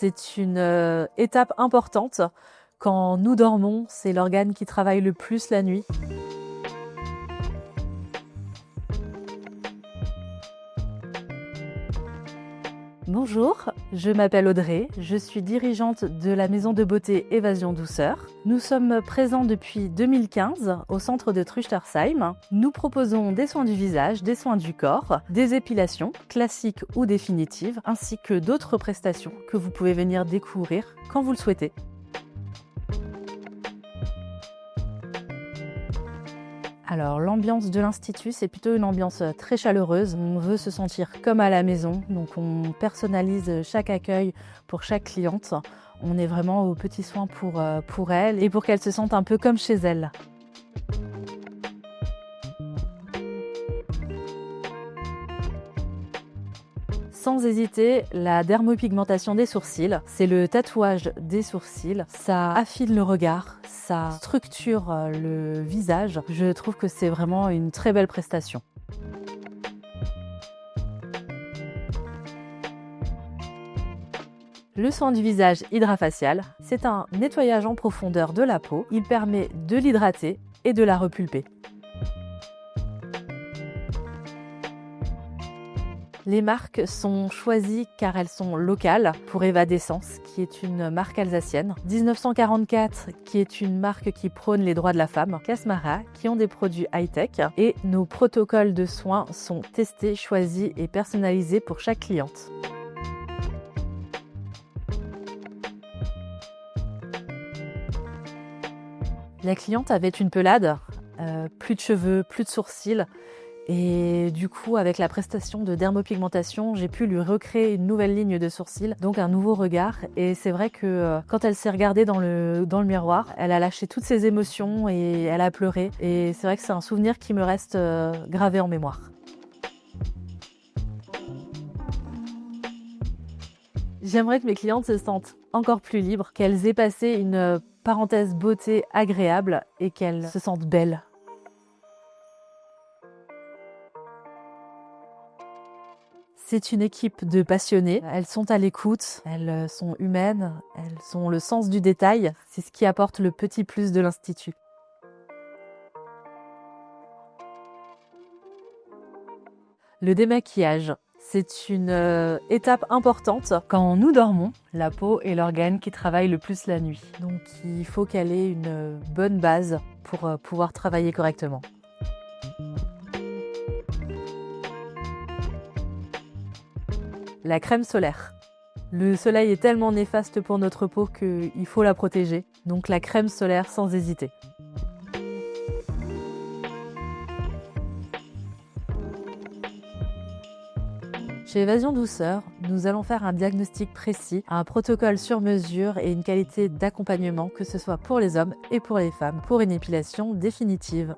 C'est une étape importante. Quand nous dormons, c'est l'organe qui travaille le plus la nuit. Bonjour, je m'appelle Audrey, je suis dirigeante de la maison de beauté Évasion Douceur. Nous sommes présents depuis 2015 au centre de Trüchtersheim. Nous proposons des soins du visage, des soins du corps, des épilations, classiques ou définitives, ainsi que d'autres prestations que vous pouvez venir découvrir quand vous le souhaitez. Alors l'ambiance de l'Institut, c'est plutôt une ambiance très chaleureuse. On veut se sentir comme à la maison, donc on personnalise chaque accueil pour chaque cliente. On est vraiment aux petits soins pour elle et pour qu'elle se sente un peu comme chez elle. Sans hésiter, la dermopigmentation des sourcils, c'est le tatouage des sourcils. Ça affine le regard, ça structure le visage. Je trouve que c'est vraiment une très belle prestation. Le soin du visage hydrafacial, c'est un nettoyage en profondeur de la peau. Il permet de l'hydrater et de la repulper. Les marques sont choisies car elles sont locales pour Evadessence, qui est une marque alsacienne. 1944, qui est une marque qui prône les droits de la femme. Casmara, qui ont des produits high-tech. Et nos protocoles de soins sont testés, choisis et personnalisés pour chaque cliente. La cliente avait une pelade, plus de cheveux, plus de sourcils. Et du coup, avec la prestation de dermopigmentation, j'ai pu lui recréer une nouvelle ligne de sourcils, donc un nouveau regard. Et c'est vrai que quand elle s'est regardée dans le miroir, elle a lâché toutes ses émotions et elle a pleuré. Et c'est vrai que c'est un souvenir qui me reste gravé en mémoire. J'aimerais que mes clientes se sentent encore plus libres, qu'elles aient passé une parenthèse beauté agréable et qu'elles se sentent belles. C'est une équipe de passionnés. Elles sont à l'écoute, elles sont humaines, elles ont le sens du détail. C'est ce qui apporte le petit plus de l'Institut. Le démaquillage, c'est une étape importante. Quand nous dormons, la peau est l'organe qui travaille le plus la nuit. Donc il faut qu'elle ait une bonne base pour pouvoir travailler correctement. La crème solaire. Le soleil est tellement néfaste pour notre peau qu'il faut la protéger. Donc la crème solaire sans hésiter. Chez Évasion Douceur, nous allons faire un diagnostic précis, un protocole sur mesure et une qualité d'accompagnement, que ce soit pour les hommes et pour les femmes, pour une épilation définitive.